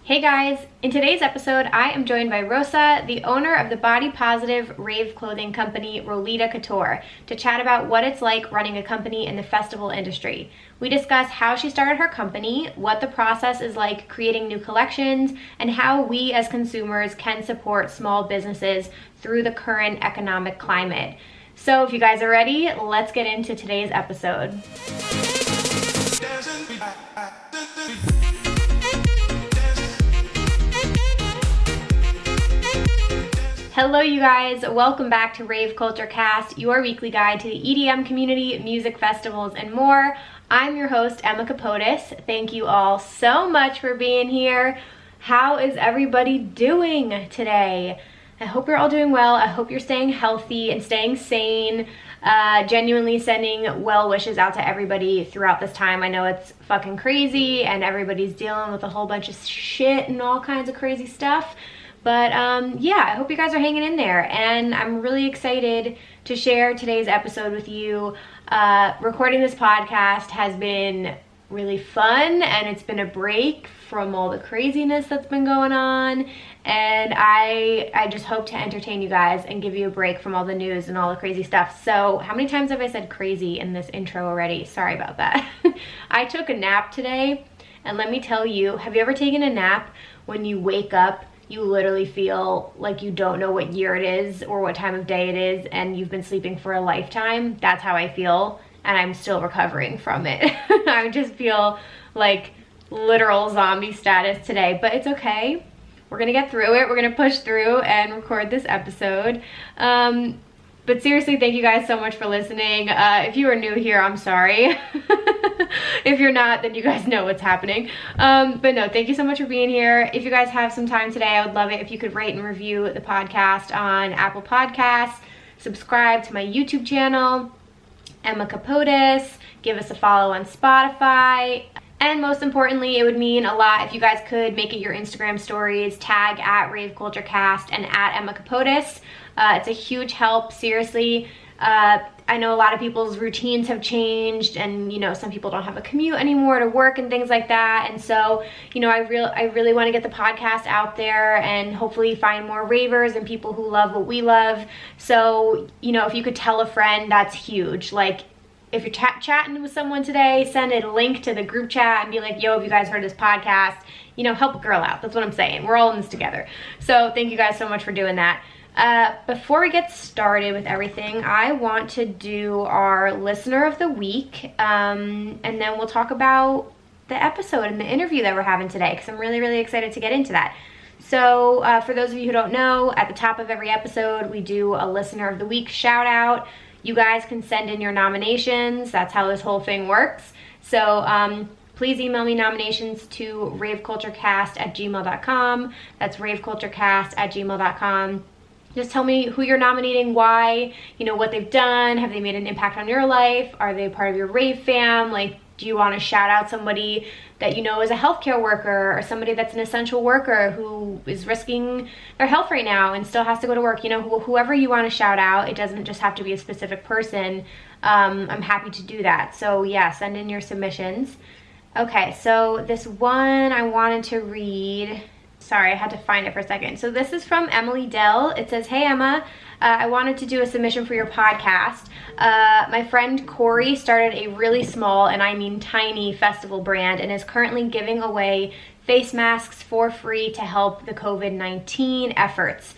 Hey guys, in today's episode, I am joined by Rosa, the owner of the body positive Rave clothing company, Lolita Couture, to chat about what it's like running a company in the festival industry. We discuss how she started her company, what the process is like creating new collections, and how we as consumers can support small businesses through the current economic climate. So if you guys are ready, let's get into today's episode. Hello you guys, welcome back to Rave Culture Cast, your weekly guide to the EDM community, music festivals, and more. I'm your host, Emma Kapotes. Thank you all so much for being here. How is everybody doing today? I hope you're all doing well. I hope you're staying healthy and staying sane. Genuinely sending well wishes out to everybody throughout this time. I know it's fucking crazy and everybody's dealing with a whole bunch of shit and all kinds of crazy stuff. But yeah, I hope you guys are hanging in there, and I'm really excited to share today's episode with you. Recording this podcast has been really fun, and it's been a break from all the craziness that's been going on, and I just hope to entertain you guys and give you a break from all the news and all the crazy stuff. So how many times have I said crazy in this intro already? Sorry about that. I took a nap today, and let me tell you, have you ever taken a nap when you wake up you literally feel like you don't know what year it is or what time of day it is and you've been sleeping for a lifetime? That's how I feel, and I'm still recovering from it. I just feel like literal zombie status today, but it's okay. We're gonna get through it. We're gonna push through and record this episode. But seriously, thank you guys so much for listening. If you are new here, I'm sorry. If you're not, then you guys know what's happening. But no, thank you so much for being here. If you guys have some time today, I would love it if you could rate and review the podcast on Apple Podcasts, subscribe to my YouTube channel, Emma Kapotes, give us a follow on Spotify. And most importantly, it would mean a lot if you guys could make it your Instagram stories, tag at Rave Culture Cast and at Emma Kapotes. It's a huge help, seriously. I know a lot of people's routines have changed, and you know, some people don't have a commute anymore to work and things like that. And so, you know, I really want to get the podcast out there and hopefully find more ravers and people who love what we love. So, you know, if you could tell a friend, that's huge. Like, if you're chatting with someone today, send a link to the group chat and be like, yo, have you guys heard this podcast? You know, help a girl out. That's what I'm saying. We're all in this together. So thank you guys so much for doing that. Before we get started with everything, I want to do our listener of the week, and then we'll talk about the episode and the interview that we're having today, because I'm really, really excited to get into that. So for those of you who don't know, at the top of every episode, we do a listener of the week shout out. You guys can send in your nominations. That's how this whole thing works. So please email me nominations to raveculturecast@gmail.com. That's raveculturecast@gmail.com. Just tell me who you're nominating, why, you know, what they've done, have they made an impact on your life, are they part of your Rave fam, like, do you want to shout out somebody that you know is a healthcare worker or somebody that's an essential worker who is risking their health right now and still has to go to work? You know, whoever you want to shout out, it doesn't just have to be a specific person. I'm happy to do that. So yeah, send in your submissions. Okay, so this one I wanted to read. Sorry, I had to find it for a second. So this is from Emily Dell. It says, hey Emma, I wanted to do a submission for your podcast. My friend Corey started a really small, and I mean tiny, festival brand and is currently giving away face masks for free to help the COVID-19 efforts.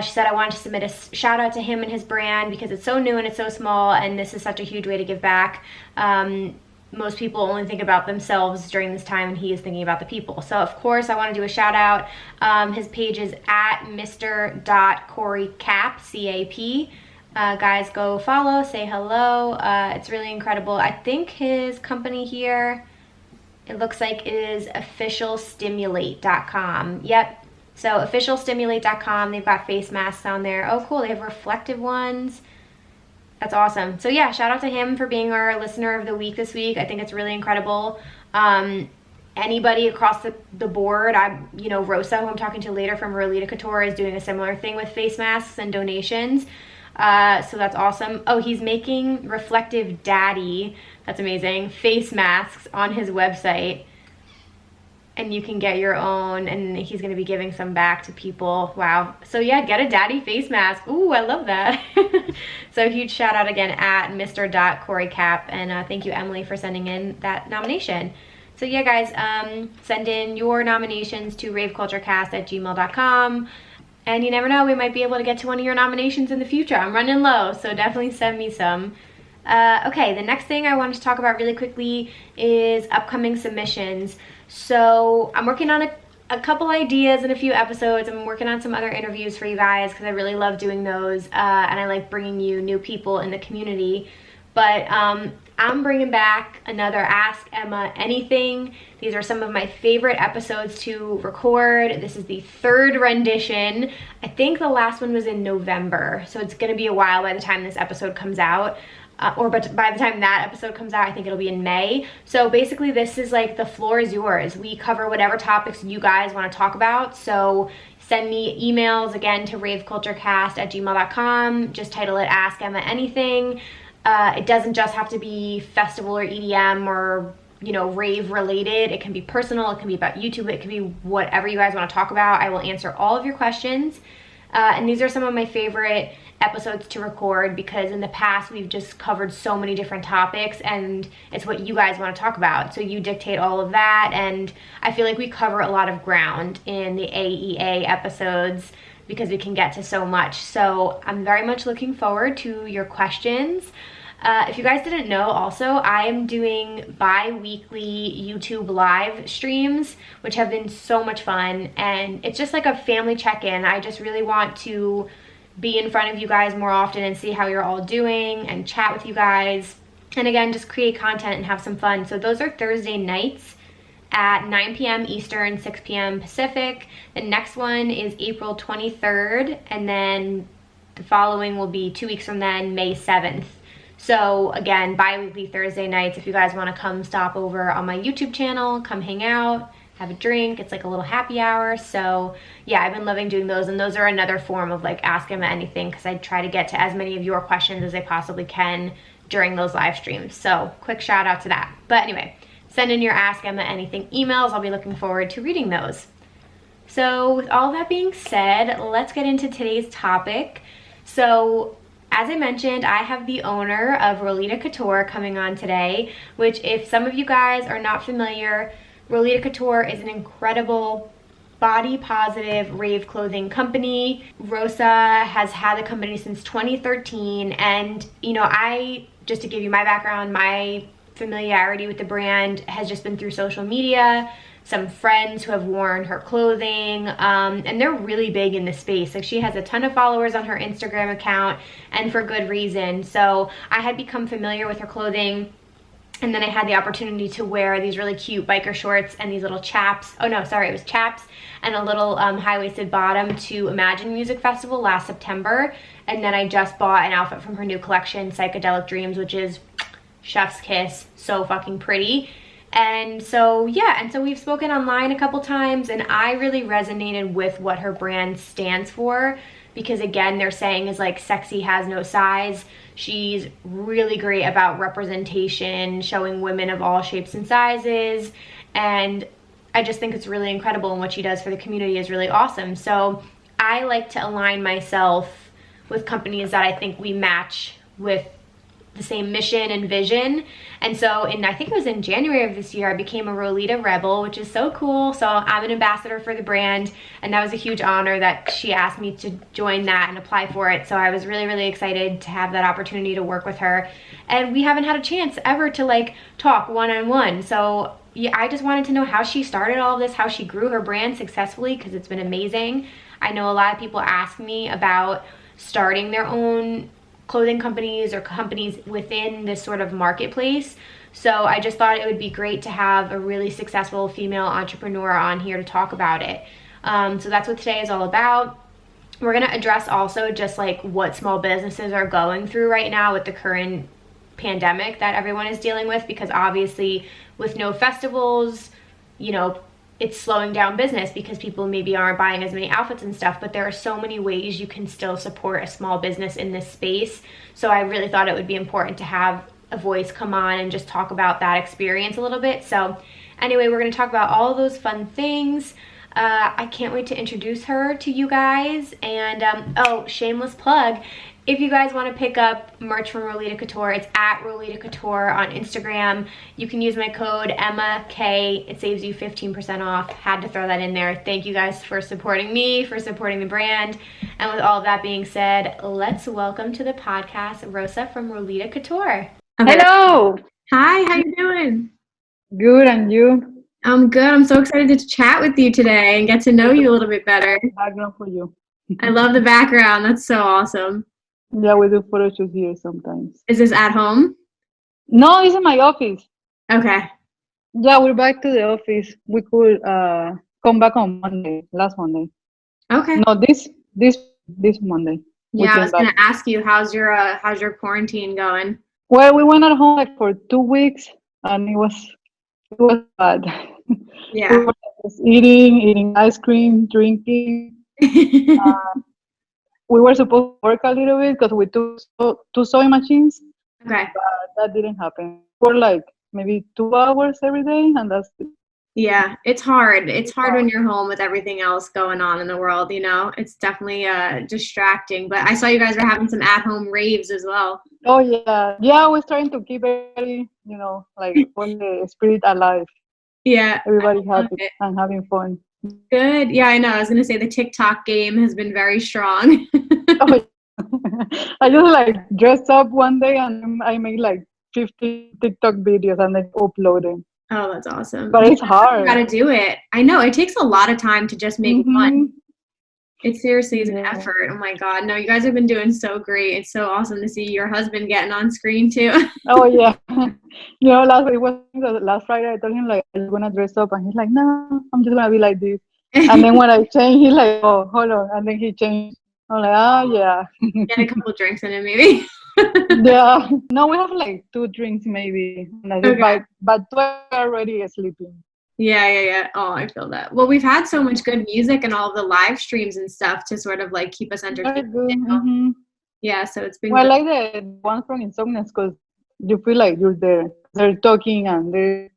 She said, I wanted to submit a shout out to him and his brand because it's so new and it's so small, and this is such a huge way to give back. Most people only think about themselves during this time, and he is thinking about the people. So of course I want to do a shout out. His page is at Mr.CoreyCap, C-A-P. Guys, go follow, say hello. It's really incredible. I think his company here, it looks like, is officialstimulate.com. Yep. So officialstimulate.com. They've got face masks on there. Oh cool, they have reflective ones. That's awesome. So yeah, shout out to him for being our listener of the week this week. I think it's really incredible. Anybody across the board, you know, Rosa, who I'm talking to later from Lolita Couture, is doing a similar thing with face masks and donations. So that's awesome. Oh, he's making Reflective Daddy, that's amazing, face masks on his website. and you can get your own, and he's going to be giving some back to people. Wow. So yeah, get a daddy face mask. Ooh, I love that. So huge shout out again at Mr.CoreyCap, and thank you, Emily, for sending in that nomination. So yeah, guys, send in your nominations to raveculturecast@gmail.com. And you never know, we might be able to get to one of your nominations in the future. I'm running low, so definitely send me some. Okay, the next thing I wanted to talk about really quickly is upcoming submissions. So I'm working on a couple ideas and a few episodes. I'm working on some other interviews for you guys because I really love doing those, and I like bringing you new people in the community. But I'm bringing back another Ask Emma Anything. These are some of my favorite episodes to record. This is the third rendition. I think the last one was in November, so it's gonna be a while by the time this episode comes out. But by the time that episode comes out, I think it'll be in May. So basically this is like, the floor is yours. We cover whatever topics you guys want to talk about. So send me emails again to raveculturecast@gmail.com. Just title it Ask Emma Anything. It doesn't just have to be festival or EDM or, you know, rave related. It can be personal, it can be about YouTube, it can be whatever you guys want to talk about. I will answer all of your questions. And these are some of my favorite episodes to record because in the past we've just covered so many different topics and it's what you guys want to talk about. So you dictate all of that, and I feel like we cover a lot of ground in the AEA episodes because we can get to so much. So I'm very much looking forward to your questions. If you guys didn't know, also, I am doing bi-weekly YouTube live streams, which have been so much fun, and it's just like a family check-in. I just really want to be in front of you guys more often and see how you're all doing and chat with you guys. And again, just create content and have some fun. So those are Thursday nights at 9 p.m. Eastern, 6 p.m. Pacific. The next one is April 23rd, and then the following will be 2 weeks from then, May 7th. So again, bi-weekly Thursday nights. If you guys want to come stop over on my YouTube channel, come hang out, have a drink. It's like a little happy hour. So yeah, I've been loving doing those, and those are another form of like Ask Emma Anything because I try to get to as many of your questions as I possibly can during those live streams. So quick shout out to that. But anyway, send in your Ask Emma Anything emails. I'll be looking forward to reading those. So with all that being said, let's get into today's topic. So as I mentioned, I have the owner of Lolita Couture coming on today, which if some of you guys are not familiar, Lolita Couture is an incredible body positive rave clothing company. Rosa has had the company since 2013, and you know, just to give you my background, my familiarity with the brand has just been through social media, some friends who have worn her clothing, and they're really big in the space. Like, she has a ton of followers on her Instagram account, and for good reason. So I had become familiar with her clothing, and then I had the opportunity to wear these really cute biker shorts and these little chaps. Oh no, sorry, it was chaps and a little high-waisted bottom to Imagine Music Festival last September. And then I just bought an outfit from her new collection, Psychedelic Dreams, which is chef's kiss, so fucking pretty. And so yeah, and so we've spoken online a couple times, and I really resonated with what her brand stands for, because again, they're saying is like, sexy has no size. She's really great about representation, showing women of all shapes and sizes, and I just think it's really incredible, and what she does for the community is really awesome. So I like to align myself with companies that I think we match with the same mission and vision. And so I think it was in January of this year, I became a Lolita Rebel, which is so cool. So I'm an ambassador for the brand, and that was a huge honor that she asked me to join that and apply for it. So I was really, really excited to have that opportunity to work with her. And we haven't had a chance ever to like talk one-on-one. So yeah, I just wanted to know how she started all of this, how she grew her brand successfully, because it's been amazing. I know a lot of people ask me about starting their own clothing companies or companies within this sort of marketplace. So I just thought it would be great to have a really successful female entrepreneur on here to talk about it. So that's what today is all about. We're gonna address also just like what small businesses are going through right now with the current pandemic that everyone is dealing with, because obviously with no festivals, you know, it's slowing down business because people maybe aren't buying as many outfits and stuff, but there are so many ways you can still support a small business in this space. So I really thought it would be important to have a voice come on and just talk about that experience a little bit. So Anyway, we're going to talk about all those fun things. I can't wait to introduce her to you guys. And, shameless plug. If you guys want to pick up merch from Lolita Couture, it's at Lolita Couture on Instagram. You can use my code EmmaK. It saves you 15% off. Had to throw that in there. Thank you guys for supporting me, for supporting the brand. And with all of that being said, let's welcome to the podcast Rosa from Lolita Couture. Okay. Hello. Hi, how you doing? Good, and you? I'm good. I'm so excited to chat with you today and get to know you a little bit better. Background for you. I love the background. That's so awesome. Yeah, we do photo shoots here sometimes. Is this at home? No, it's in my office. Okay. Yeah, we're back to the office. We could come back on Monday, last Monday. Okay. No, this Monday. Yeah, I was gonna ask you, how's your quarantine going? Well, we went at home like for 2 weeks, and it was bad. Yeah. We were just eating ice cream, drinking. We were supposed to work a little bit because we took two sewing machines. Okay. But that didn't happen. For like maybe 2 hours every day, and that's it. Yeah, it's hard. It's hard when you're home with everything else going on in the world, you know? It's definitely distracting. But I saw you guys were having some at-home raves as well. Oh, yeah. Yeah, we're trying to keep everybody, like all the spirit alive. Yeah. Everybody happy and having fun. Good. Yeah, I know. I was going to say the TikTok game has been very strong. Oh, I just like dressed up one day and I made like 50 TikTok videos and I upload them. Oh, that's awesome. But it's hard. You gotta do it. I know. It takes a lot of time to just make one. It seriously is an effort. Oh my God. No, you guys have been doing so great. It's so awesome to see your husband getting on screen too. Oh, yeah. Last Friday I told him like I'm gonna dress up and he's like, no, I'm just gonna be like this. And then when I changed, he's like, oh, hold on. And then he changed. I'm like, oh, yeah. Get a couple drinks in it maybe. Yeah. No, we have like 2 drinks maybe. Okay. But 2 are already sleeping. Yeah. Oh, I feel that. Well, we've had so much good music and all of the live streams and stuff to sort of like keep us entertained. Mm-hmm. Yeah, so it's been good. I like the one from Insomniacs because you feel like you're there. They're talking and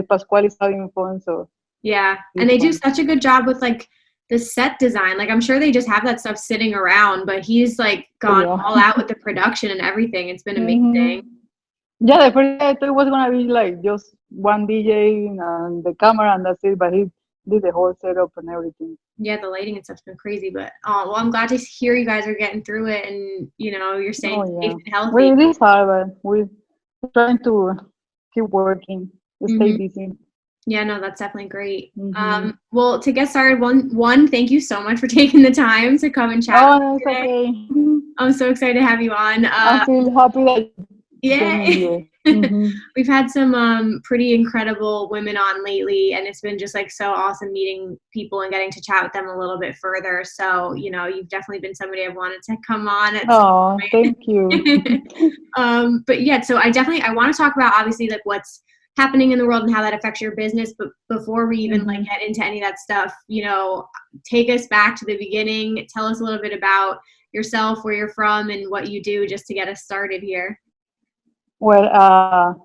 Pasquale is having fun. So yeah, and they do such a good job with like the set design. Like I'm sure they just have that stuff sitting around, but he's like gone all out with the production and everything. It's been amazing. Yeah, the first day I thought it was gonna be like just one DJ and the camera and that's it, but he did the whole setup and everything. Yeah, the lighting and stuff's been crazy, but well, I'm glad to hear you guys are getting through it and you're staying safe and healthy. Well, it is hard, but we're trying to keep working, stay busy. Yeah, no, that's definitely great. Well, to get started, one, thank you so much for taking the time to come and chat. Oh, it's okay. I'm so excited to have you on. I feel happy that we've had some pretty incredible women on lately, and it's been just like so awesome meeting people and getting to chat with them a little bit further. So, you've definitely been somebody I've wanted to come on at some point. Thank you. But yeah, so I want to talk about obviously like what's happening in the world and how that affects your business, but before we even like get into any of that stuff, take us back to the beginning. Tell us a little bit about yourself, where you're from, and what you do, just to get us started here. Well,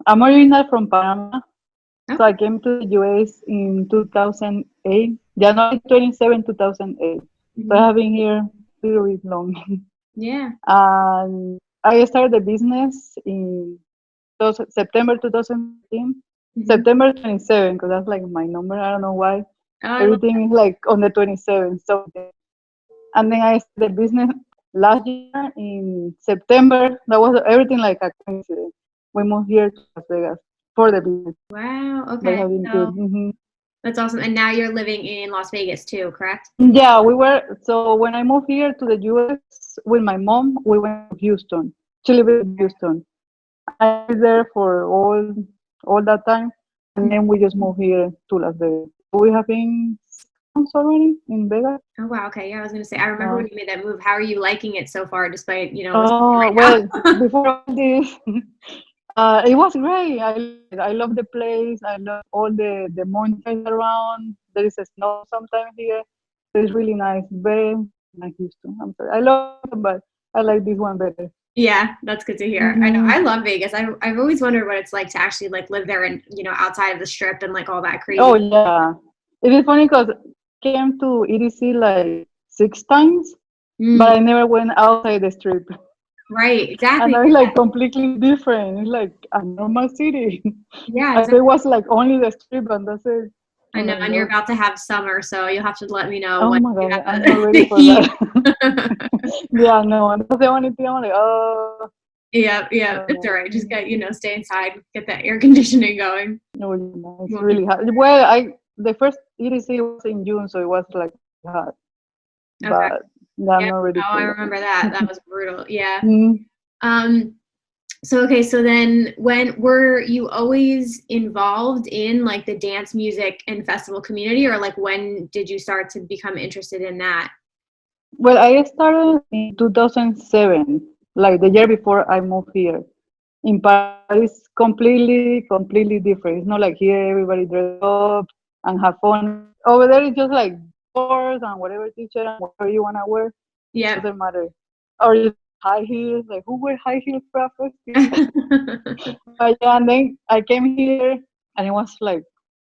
I'm originally from Panama, so I came to the US in 2008, January 27, 2008. So I have been here pretty long. Yeah. And I started the business in September 2015, September 27, because that's like my number. I don't know why. Everything is like on the 27th. So, and then I started the business last year in September. That was everything like a coincidence. We moved here to Las Vegas for the business. Wow. Okay. That's awesome. And now you're living in Las Vegas too, correct? Yeah, we were. So when I moved here to the US with my mom, we went to Houston. She lived in Houston. I was there for all that time, and then we just moved here to Las Vegas. We have been 6 months already in Vegas. Oh wow, okay, yeah, I was gonna say I remember when you made that move. How are you liking it so far, despite before all this, it was great. I love the place. I love all the mountains around. There is snow sometimes here. It's really nice. Very nice Houston. I'm sorry, I love it, but I like this one better. Yeah, that's good to hear. I know. I love Vegas. I've always wondered what it's like to actually like live there and, you know, outside of the strip and like all that crazy. Oh yeah, it is funny because came to EDC like 6 times, but Mm, I never went outside the strip. right, And exactly. now it's like completely different. It's like a normal city. Yeah, I thought it exactly. was like only the strip and that's it. I I'm know, like, and you're no. about to have summer, so you'll have to let me know Oh when my you god, have I'm not ready the for heat. that. Yeah, no, that's the only thing I'm like, oh, Yeah, yeah, it's all no, right. Just get, you know, stay inside, get that air conditioning going. no, no, it's Won't be really hot. Well, the first EDC was in June, so it was like hot, okay. but yeah, I'm Yeah. not ready Oh, I for remember that. that. That was brutal. Yeah. Mm, Um, so okay, so then when were you always involved in like the dance music and festival community, or like when did you start to become interested in that? Well, I started in 2007, like the year before I moved here. In Paris, completely different. It's not like here everybody dress up and have fun. Over there, it's just like shorts and whatever t-shirt and whatever you wanna wear. Yep. Doesn't matter. Or just high heels. Like who wear high heels for a festival? But yeah, and then I came here and it was like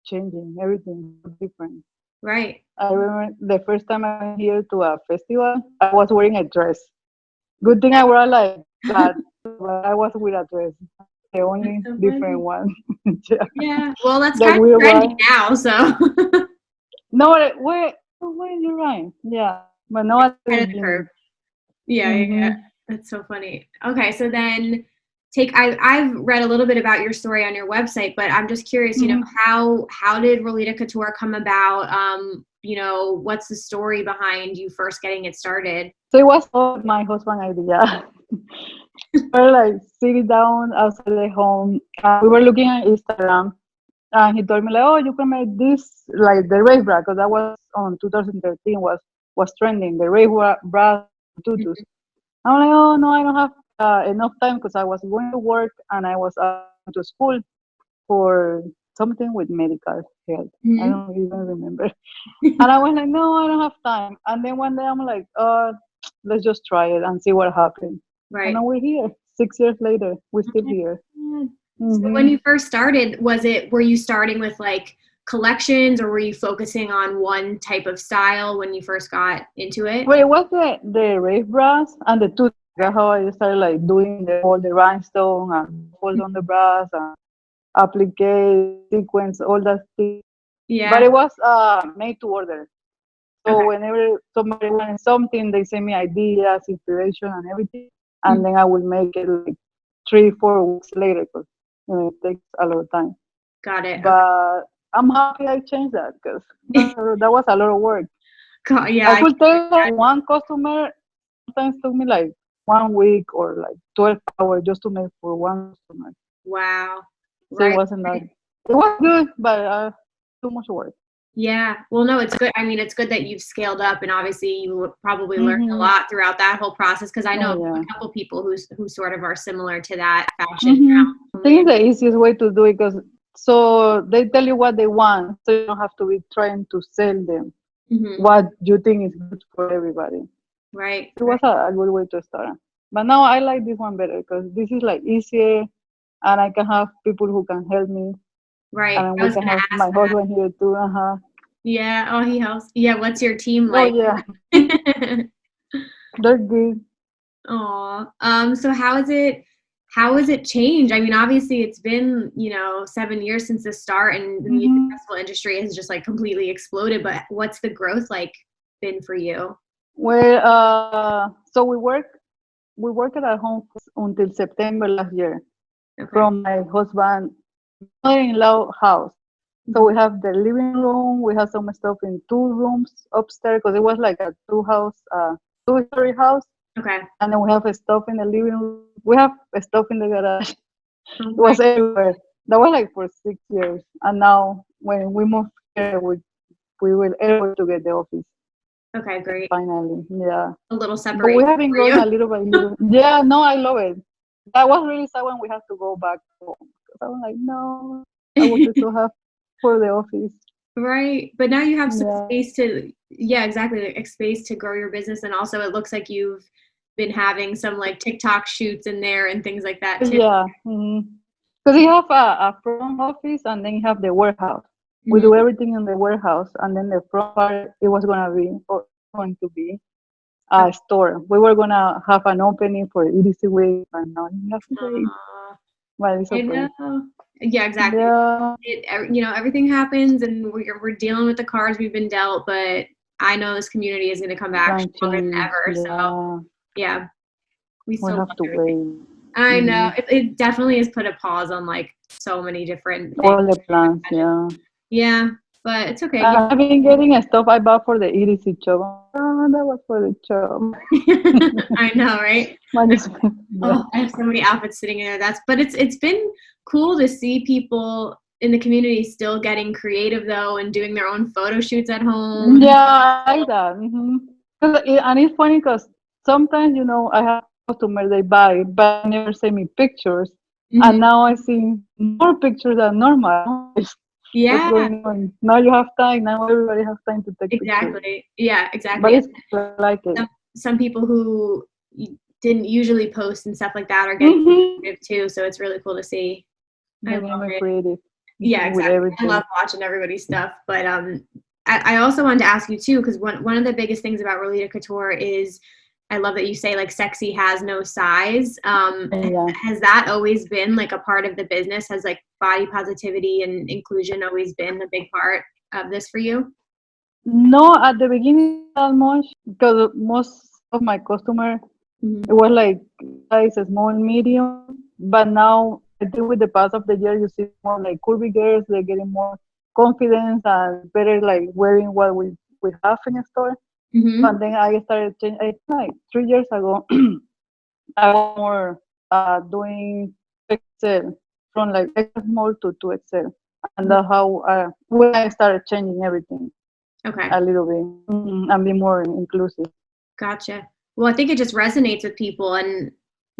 changing everything different. Right. I remember the first time I went here to a festival, I was wearing a dress. Good thing I wore like that, but I was with a dress. The That's only so different funny. one. Yeah. Yeah. Well, that's The kind weird of trendy one. now, so No, wait, you're right. Yeah. But no, at the ahead of the curve. beginning. Yeah, yeah, yeah. Mm-hmm. That's so funny. Okay, so then I've read a little bit about your story on your website, but I'm just curious, you know, Mm-hmm. how did Rolita Couture come about? You know, what's the story behind you first getting it started? So it was all my husband idea. We were like sitting down outside the home. We were looking at Instagram, and he told me like, "Oh, you can make this like the Rave bra, because that was on 2013 was trending. The Rave bra tutus." I'm like, "Oh no, I don't have enough time because I was going to work and I was going to school for something with medical health. I Mm-hmm. don't even remember." And I was like, "No, I don't have time." And then one day I'm like, let's just try it and see what happens." And Right. now we're here. 6 years later, we're Oh still my here. God. So when Hmm. you first started, were you starting with like collections or were you focusing on one type of style when you first got into it? Well, it was the rave brass and the tooth. That's how I started like doing all the rhinestone and falls on the brass and applique, sequence, all that thing. But Yeah. it was made to order. So Okay. whenever somebody wanted something, they send me ideas, inspiration, and everything, and Mhm. then I will make it like 3, 4 weeks later because it takes a lot of time. Got it. But I'm happy I changed that because Okay. that was a lot of work. Yeah, I I can could tell that imagine. one customer sometimes took me like 1 week or like 12 hours just to make for one customer. Wow. So it Right. wasn't that. It was good, but too much work. Yeah. Well, no, it's good. I mean, it's good that you've scaled up, and obviously you probably learned a Hmm. lot throughout that whole process. Because I Oh know yeah. a couple people who sort of are similar to that fashion Hmm. now. I think it's the easiest way to do it because so they tell you what they want, so you don't have to be trying to sell them Hmm. what you think is good for everybody. Right. It Right. was a good way to start. But now I like this one better because this is like easier, and I can have people who can help me, Right. and I we was can gonna have ask my that. husband here too. Uh-huh. Yeah. Oh, he helps. Yeah. What's your team Oh like? yeah, they're good. Aw. So how has it changed? I mean, obviously it's been, you know, 7 years since the start and the music Hmm. festival industry has just like completely exploded, but what's the growth like been for you? Well, so we worked at home until September last year Okay. from my husband mother-in-law house. So Mhm. we have the living room. We have some stuff in 2 rooms upstairs because it was like a two-story house. Okay. And then we have stuff in the living room. We have stuff in the garage. Oh It my, was everywhere. That was like for 6 years. And now when we moved here, we were able to get the office okay, great. finally. Yeah. A little But we separation have been for growing you. a little by little. Yeah, no, I love it. That was really sad when we had to go back home. 'Cause I was like, no, I would be so happy for the office. Right. But now you have some Yeah. space to, yeah, exactly, like, space to grow your business. And also it looks like you've been having some like TikTok shoots in there and things like that too. Yeah. Because you have a front office and then you have the warehouse. We do everything in the warehouse, and then the front part, it was going to be a store. We were gonna have an opening for EDC Week, and now you have to wait. Well, it's I okay. know. Yeah, exactly. Yeah. You know, everything happens, and we're dealing with the cards we've been dealt. But I know this community is going to come back stronger than ever. So yeah, we still have love to everything. wait. I know it definitely has put a pause on like so many different things. All the plans, yeah. Yeah, but it's okay. I've been getting stuff I bought for the EDC job. Oh, that was for the job. I know, right? Oh, I have so many outfits sitting in there. But it's been cool to see people in the community still getting creative though and doing their own photo shoots at home. Yeah, I like that. And it's funny because sometimes, I have customers they buy, but they never send me pictures. And now I see more pictures than normal. Yeah. What's going on? Now you have time. Now everybody has time to take pictures. Exactly. Yeah, exactly. But it's like it. Some people who didn't usually post and stuff like that are getting creative too. So it's really cool to see. I love it. Creative. Yeah, exactly. I love watching everybody's stuff. But I also wanted to ask you too, because one of the biggest things about Lolita Couture is I love that you say like sexy has no size. Has that always been like a part of the business? Has like body positivity and inclusion always been a big part of this for you? No, at the beginning not much, because most of my customers it was like size small, medium. But now I think with the pass of the year, you see more like curvy girls. They're getting more confidence and better like wearing what we have in the store. And then I started changing. I think like 3 years ago, I was more doing XL from like extra small to 2XL, and that's how when I started changing everything. Okay. A little bit, and be more inclusive. Gotcha. Well, I think it just resonates with people, and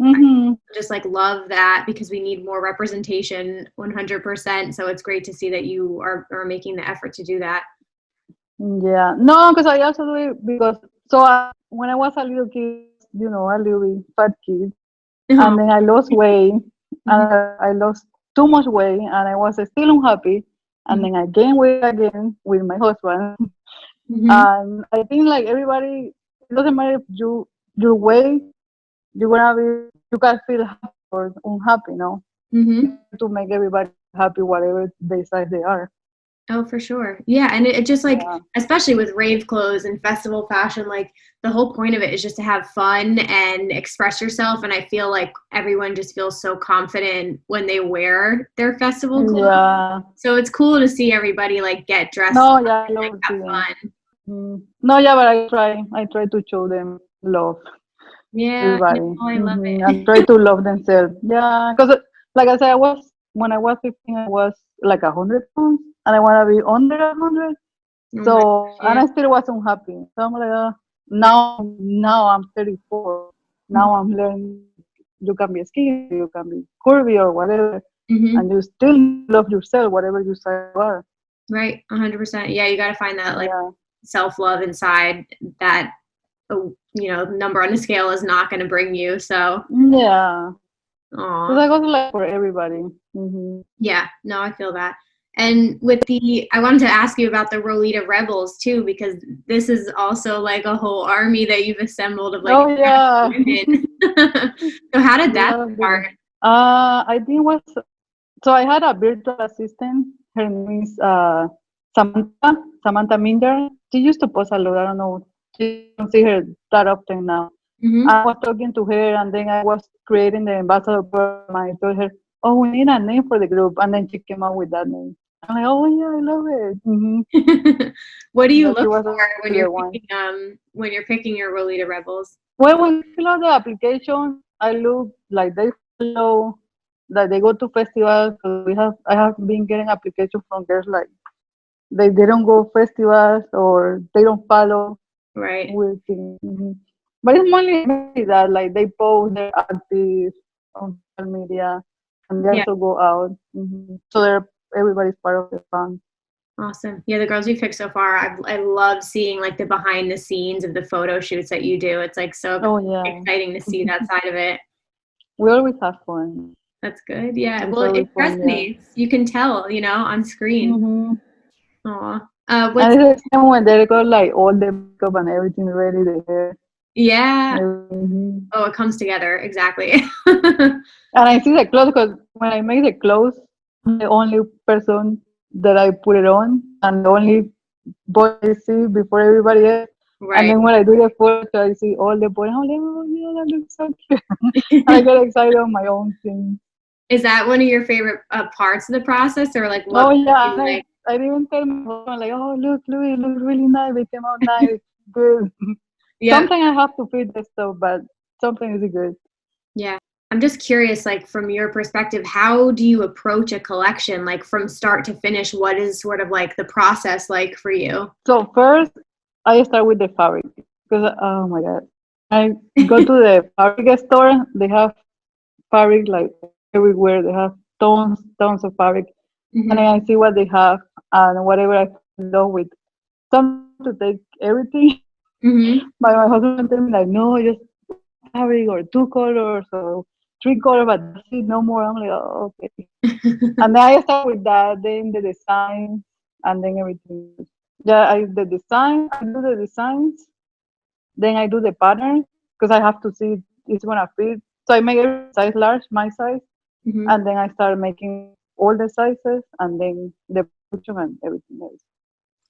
I just like love that because we need more representation 100%. So it's great to see that you are making the effort to do that. Yeah, no, because I also do it because when I was a little kid, a little fat kid, and then I lost weight, and I lost too much weight, and I was still unhappy, and then I gained weight again with my husband. And I think like everybody, it doesn't matter if your weight, you can feel happy or unhappy, to make everybody happy, whatever they size they are. Oh, for sure. Yeah. And it just like, especially with rave clothes and festival fashion, like the whole point of it is just to have fun and express yourself. And I feel like everyone just feels so confident when they wear their festival clothes. Yeah. So it's cool to see everybody like get dressed up and like, have fun. No, yeah, but I try to show them love. Yeah. Everybody. I love it. And try to love themselves. Yeah. Because like I said, when I was 15, I was like 100 pounds. And I want to be under 100. So, and I still wasn't happy. So I'm like, now I'm 34. Now I'm learning you can be skinny, you can be curvy or whatever. And you still love yourself, whatever you say you are. Right, 100%. Yeah, you got to find that like self-love inside that, number on the scale is not going to bring you. So, yeah. Aww. So that goes like for everybody. Yeah, no, I feel that. And I wanted to ask you about the Lolita Rebels too, because this is also like a whole army that you've assembled of like women. So how did that start? I think so I had a virtual assistant. Her name is Samantha Minder. She used to post a lot. I don't know. She don't see her that often now. I was talking to her, and then I was creating the ambassador program. I told her, "Oh, we need a name for the group," and then she came up with that name. I'm like, "Oh yeah, I love it." What do you look for when you're picking your Lolita Rebels? Well, when you fill out the application, I look like they follow, that they go to festivals. So I have been getting applications from girls like they don't go festivals or they don't follow. Right. Weird things. But it's mainly that like they post their active on social media and they also go out. So everybody's part of the fun. Awesome. Yeah, the girls you picked so far, I love seeing like the behind the scenes of the photo shoots that you do. It's like so exciting to see that side of it. We always have fun. That's good. Yeah. It's Well, it always fun, yeah. resonates. You can tell, you know, on screen. Mm-hmm. Aw. And it's the same when they got like all the makeup and everything ready, the hair. Yeah. Mm-hmm. Oh, it comes together. Exactly. And I see the clothes because when I make the clothes, I'm the only person that I put it on and the only boy I see before everybody else. Right. And then when I do the photo, I see all the boys. I'm like, oh yeah, that looks so cute. And I get excited on my own thing. Is that one of your favorite parts of the process, or like what? Oh yeah, like, I didn't tell my husband like, oh look, it looks really nice. It came out nice, good. Yeah. Sometimes I have to fit the stuff, but sometimes it's good. Yeah. I'm just curious, like from your perspective, how do you approach a collection, like from start to finish? What is sort of like the process like for you? So first, I start with the fabric because oh my god, I go to the fabric store. They have fabric like everywhere. They have tons of fabric, and then I see what they have and whatever I love with. Some to take everything. But my husband tell me like, no, just fabric or 2 colors or 3 colors, but that's it, no more. I'm like, oh, okay. And then I start with that, then the design, and then everything. Yeah, I do the designs, then I do the pattern because I have to see if it's gonna fit. So I make every size large, my size, and then I start making all the sizes, and then the production and everything else.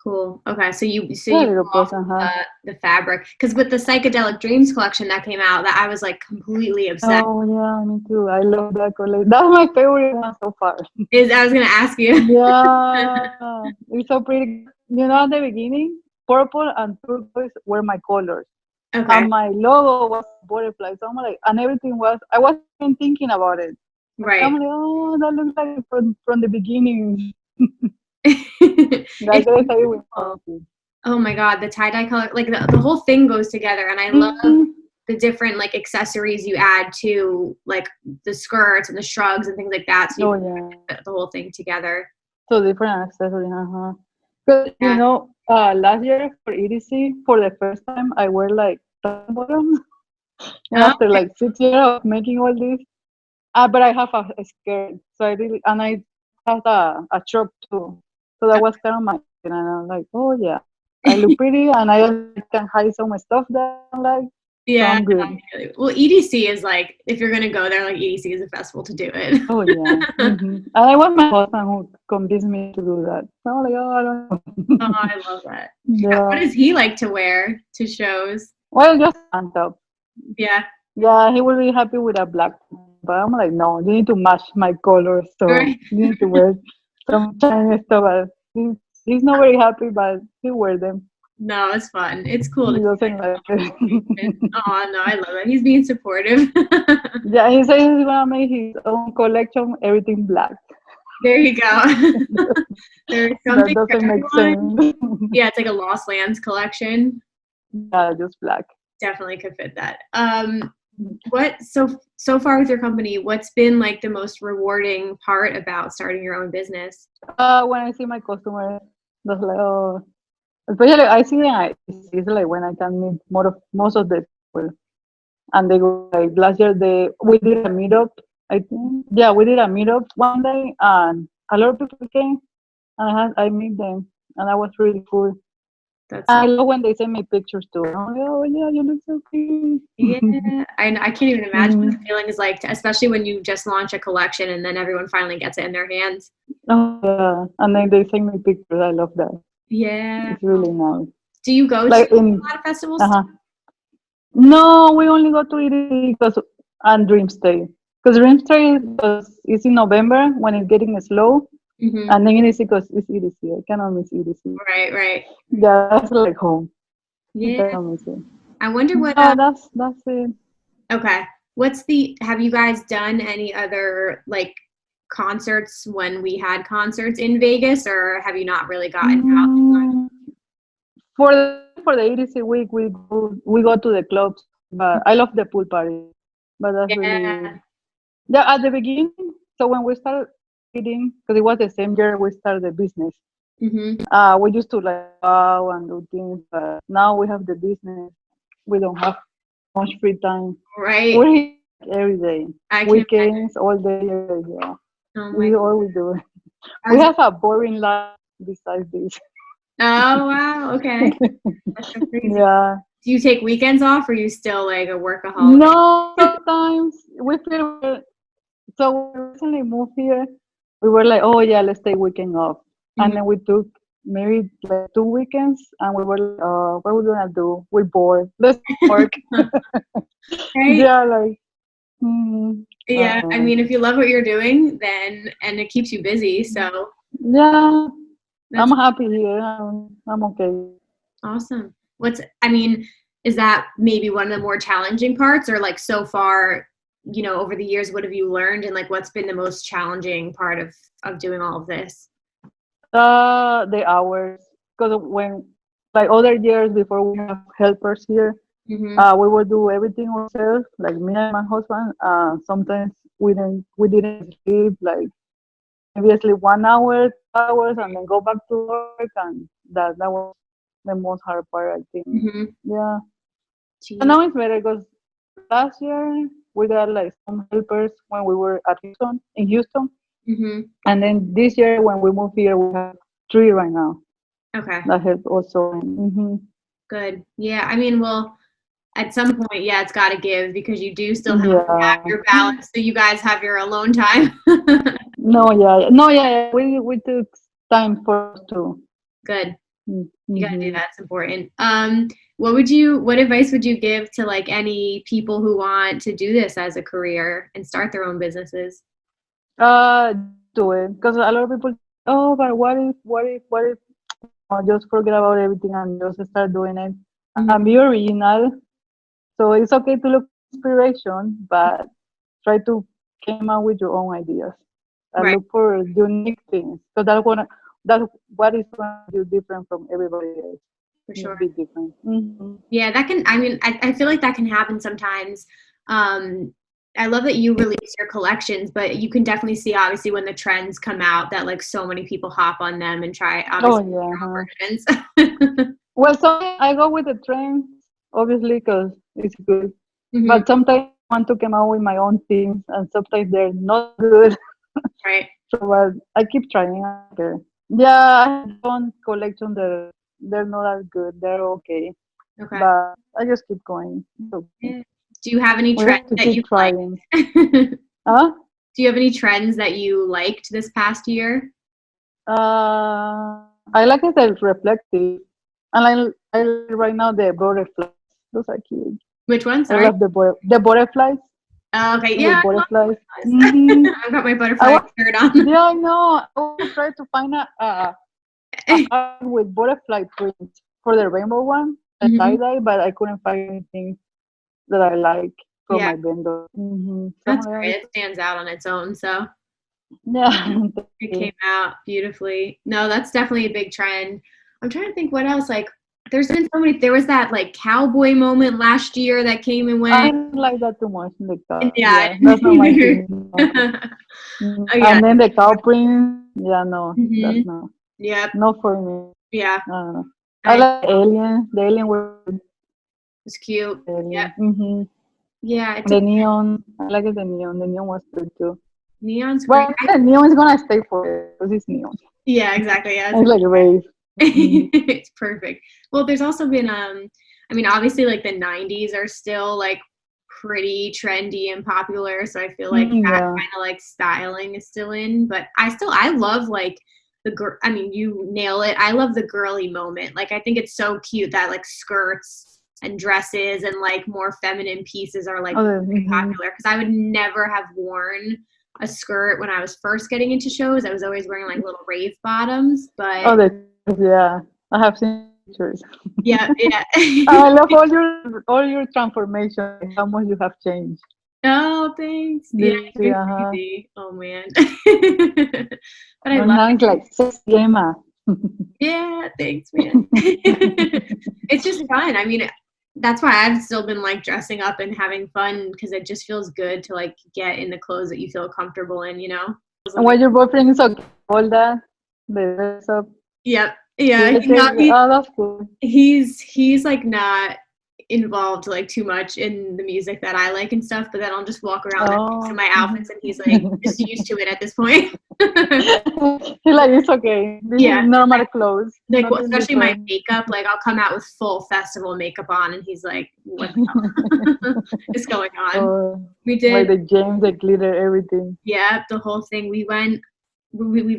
Cool. Okay, so you little go off process, the fabric, because with the Psychedelic Dreams collection that came out, that I was like completely obsessed. Oh yeah, me too. I love that collection. That's my favorite one so far. I was gonna ask you. Yeah, it's so pretty. You know, at the beginning, purple and turquoise were my colors, Okay. and my logo was butterfly. So I'm like, and everything was. I wasn't even thinking about it. Right. I'm like, oh, that looks like from the beginning. I get excited with something. Oh my god, the tie-dye color, like the whole thing goes together, and I love the different like accessories you add to like the skirts and the shrugs and things like that. So you put the whole thing together. So different accessories, Because you know, last year for EDC, for the first time, I wear like top bottoms. And after like 6 years of making all this, but I have a skirt, so I really, and I have a short too. So that was kind of my, and I'm like, oh yeah, I look pretty, and I can hide some stuff that I like. Yeah. So I'm good. Well, EDC is like, if you're gonna go there, like EDC is a festival to do it. Oh yeah. And I was my husband who convinced me to do that. So I'm like, oh, I don't know. Oh, I love that. Yeah. What does he like to wear to shows? Well, just on top. Yeah. Yeah, he will be happy with a black. But I'm like, no, you need to match my colors. So you need to wear some Chinese stuff. He's not very happy, but he wear them. No, it's fun. It's cool. He doesn't like it. Oh no, I love it. He's being supportive. Yeah, he says he's gonna make his own collection, everything black. There you go. There's something that doesn't make sense. Yeah, it's like a Lost Lands collection. Yeah, just black. Definitely could fit that. What so far with your company, what's been like the most rewarding part about starting your own business? When I see my customers, that's like, oh, especially I see them. It's like when I can meet most of the people, and they go like last year. We did a meetup. I think we did a meetup one day, and a lot of people came, and I meet them, and that was really cool. I love when they send me pictures too. I'm like, oh yeah, you look so cute. Yeah, I can't even imagine what the feeling is like, especially when you just launch a collection and then everyone finally gets it in their hands. Oh yeah, and then they send me pictures. I love that. Yeah, it's really nice. Do you go to a lot of festivals? No, we only go to EDC and Dreamstay. Because Dreamstay is in November when it's getting slow. And then EDC because it's EDC. I cannot miss EDC. Right. Yeah, that's like home. Yeah. I wonder what. That's it. Okay. Have you guys done any other like concerts when we had concerts in Vegas, or have you not really gotten out? For the EDC week, we go to the clubs, but I love the pool party. But that's really at the beginning. So when we started eating, because it was the same year we started the business. We used to like go and do things, but now we have the business. We don't have much free time. Right. We're here every day, weekends, all day, every day. Yeah, Oh this my. is all we do. We have a boring life besides this. Oh wow. Okay. That's so crazy. Yeah. Do you take weekends off, or are you still like a workaholic? No, sometimes we feel so. We recently moved here. We were like, oh yeah, let's take weekend off, and then we took maybe like 2 weekends, and we were like, what are we gonna do? We're bored. Let's work. Right? Yeah, like. Yeah, I mean, if you love what you're doing, then and it keeps you busy, so yeah, that's I'm happy here. I'm okay. awesome. I mean, is that maybe one of the more challenging parts, or like so far, over the years, what have you learned, and like what's been the most challenging part of doing all of this? The hours, because when like other years before we have helpers here, we would do everything ourselves, like me and my husband. Sometimes we didn't sleep, like maybe sleep 1 hour, 2 hours, and then go back to work, and that was the most hard part, I think. Yeah. But now it's better because last year we got like some helpers when we were at Houston, and then this year when we moved here, we have 3 right now. Okay. That help also. Good. Yeah. I mean, well, at some point, yeah, it's got to give, because you do still have to have your balance, so you guys have your alone time. No, yeah. We took time for us too. Good. You gotta do that. It's important. What advice would you give to like any people who want to do this as a career and start their own businesses? Do it, because a lot of people. Oh, but what if? Just forget about everything and just start doing it. Be original. So it's okay to look for inspiration, but try to come up with your own ideas. And look for unique things. So that's what is going to be different from everybody else. For sure. Be different. Yeah, that can. I mean, I feel like that can happen sometimes. I love that you release your collections, but you can definitely see, obviously, when the trends come out, that like so many people hop on them and try versions. Well, so I go with the trends, obviously, because it's good. But sometimes I want to come out with my own things, and sometimes they're not good. Right. So I keep trying. Yeah, I have one collection that they're not as good. They're okay. Okay. But I just keep going. Okay. Do you have any trends that you trying? Huh? Do you have any trends that you liked this past year? I like it as reflective, and I like right now the butterflies. Those are cute. Which ones? Sorry? I love the butterflies. Oh, okay, yeah. Butterflies. I've got my butterfly shirt on. Yeah, I know. I will try to find a with butterfly prints for the rainbow one, tie-dye, but I couldn't find anything that I like from my vendor. That's great. It stands out on its own, so yeah, it came out beautifully. No, that's definitely a big trend. I'm trying to think what else. Like, there's been so many. There was that like cowboy moment last year that came and went. I didn't like that too much. Yeah, that's not my thing. And then the cow print. Yeah, no, that's not. Yeah. Not for me. Yeah. I like aliens. The alien was. It's cute. Yeah. Yeah. The neon. I like the neon. The neon was good too. Neon's great. Well, the neon is gonna stay forever because it's neon. Yeah, exactly. Yeah. It's like Rave. It's perfect. Well, there's also been I mean, obviously like the 90s are still like pretty trendy and popular, so I feel like that kind of like styling is still in, but I love like I mean, you nail it. I love the girly moment. Like, I think it's so cute that like skirts and dresses and like more feminine pieces are like popular, because I would never have worn a skirt when I was first getting into shows. I was always wearing like little rave bottoms, but yeah, I have seen pictures. Yeah. I love all your transformation, how much you have changed. Oh, thanks. Yeah, crazy. Oh man. But I love it. Like sexy Emma. Yeah, thanks, man. It's just fun. I mean, that's why I've still been like dressing up and having fun, because it just feels good to like get in the clothes that you feel comfortable in, you know? And when your boyfriend is okay, all that, the dress up. Yep. Yeah. That's cool. He's like not involved like too much in the music that I like and stuff, but then I'll just walk around next to my outfits and he's like just used to it at this point. He's like, it's okay. This is normal clothes. Like especially my makeup, like I'll come out with full festival makeup on and he's like, what the hell is going on? We did like the gems, the glitter, everything. Yeah, the whole thing. We've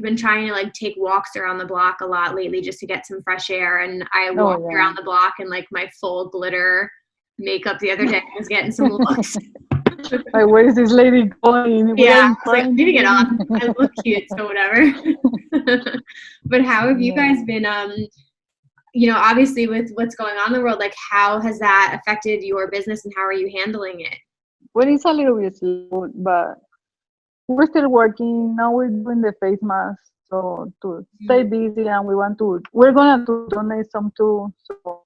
been trying to like take walks around the block a lot lately just to get some fresh air, and I walked around the block in like my full glitter makeup the other day. I was getting some looks. Like, where is this lady going? Yeah, I was like, leaving it on. I look cute, so whatever. But how have you guys been, obviously with what's going on in the world, like how has that affected your business and how are you handling it? Well, it's a little bit slow, but we're still working. Now we're doing the face mask, so to stay busy, and we're gonna donate some too. So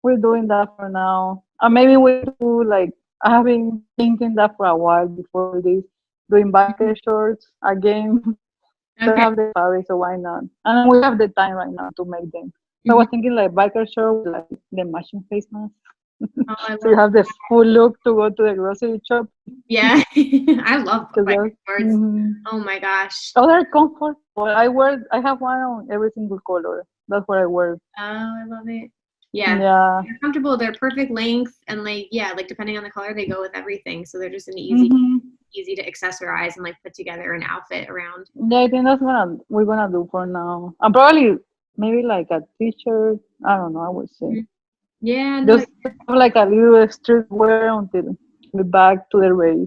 we're doing that for now. And maybe we do like, I have been thinking that for a while before this, doing biker shorts again. So I have the fabric, so why not? And we have the time right now to make them. So I was thinking like biker short with like the matching face mask. So you have the full look to go to the grocery shop. Yeah, I love biker shorts. Oh my gosh. Oh, they're comfortable. I have one on every single color. That's what I wear. Oh, I love it. Yeah. They're comfortable. They're perfect length, and like depending on the color, they go with everything. So they're just an easy to accessorize and like put together an outfit around. Yeah, I think that's what we're gonna do for now. And probably maybe like a t-shirt. I don't know. I would say. Yeah. Just have like a little streetwear until we're back to the race.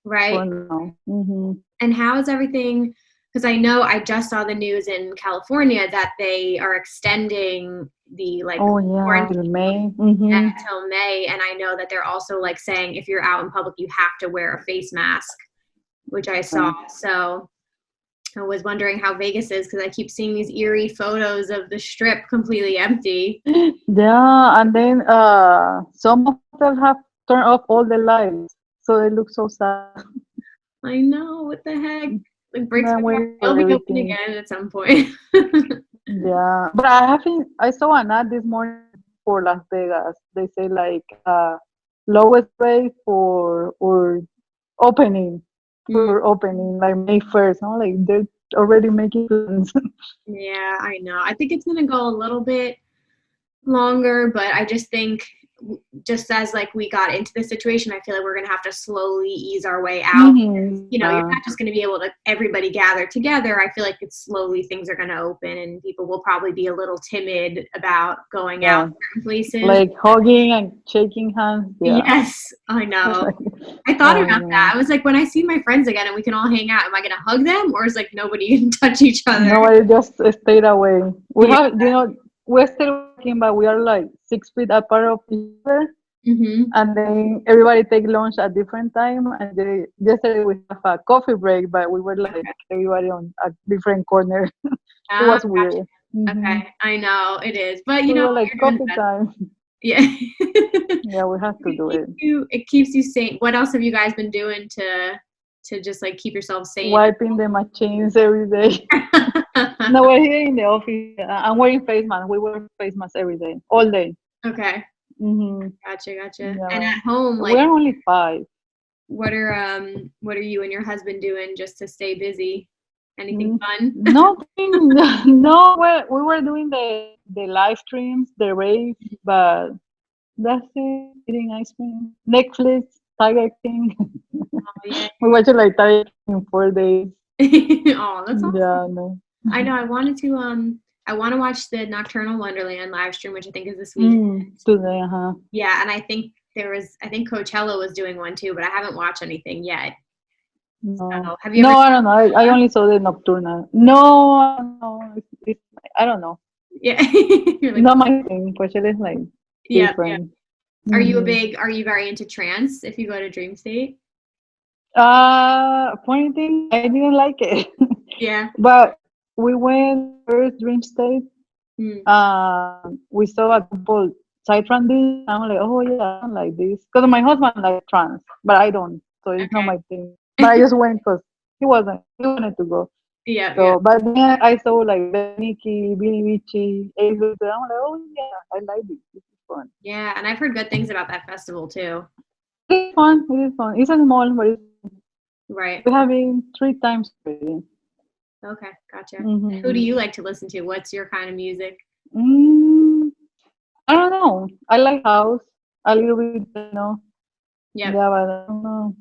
Right. For now. And how is everything? Because I know I just saw the news in California that they are extending the until May. Until May, and I know that they're also like saying if you're out in public you have to wear a face mask, which I saw. So I was wondering how Vegas is because I keep seeing these eerie photos of the strip completely empty. Yeah, and then some of them have turned off all the lights, so they look so sad. I know, what the heck? Like breaks my heart. They'll be open again at some point. Yeah, but I saw an ad this morning for Las Vegas. They say like lowest rate for opening like May 1st. I'm like, they're already making plans. Yeah, I know. I think it's gonna go a little bit longer, but I just think just as like we got into this situation, I feel like we're gonna have to slowly ease our way out. You're not just gonna be able to everybody gather together. I feel like it's slowly things are gonna open and people will probably be a little timid about going out certain places. Like hugging and shaking hands. Yeah. Yes, I know. I thought about that. I was like, when I see my friends again and we can all hang out, am I gonna hug them or is like nobody can touch each other? Nobody just stayed away. We have, we're still working, but we are like 6 feet apart of each other. And then everybody take lunch at different time. And yesterday we have a coffee break, but we were like everybody on a different corner. It was weird. Okay, I know it is, but we were like coffee time. Yeah. Yeah, we have to do it. It keeps you sane. What else have you guys been doing to just like keep yourself sane? Wiping the machines every day. No, we're here in the office. I'm wearing face masks. We wear face masks every day, all day. Okay. Gotcha. Yeah. And at home, like we're only 5. What are you and your husband doing just to stay busy? Anything fun? Nothing. No, we were doing the live streams, the Rave, but that's it. Eating ice cream, Netflix, Tiger King. Oh, yeah. We watched like Tiger King in 4 days. Oh, that's awesome. Yeah, no. I know. I want to watch the Nocturnal Wonderland live stream, which I think is this week. Today, Yeah, and I think Coachella was doing one too, but I haven't watched anything yet. No, so, have you no, I don't know. I only saw the Nocturnal. No, I don't know. Yeah, like, not my thing. Coachella is like different. Yeah. Are you very into trance if you go to Dream State? Funny thing, I didn't like it. Yeah. But we went first Dream State. We saw a couple psytrance this. I'm like, oh yeah, I don't like this. Because my husband likes trance, but I don't. So it's not my thing. But I just went because he wanted to go. Yeah, yeah. So, but then I saw like Nikki, Billy Vici, Ace. I'm like, oh yeah, I like this. This is fun. Yeah, and I've heard good things about that festival too. It's fun. It is fun. It's a small, but Right. we have been 3 times already. Okay, gotcha. Who do Mm-hmm. you like to listen to? What's your kind of music? Mm, I don't know. I like house a little bit, Yep. Yeah, but I don't know.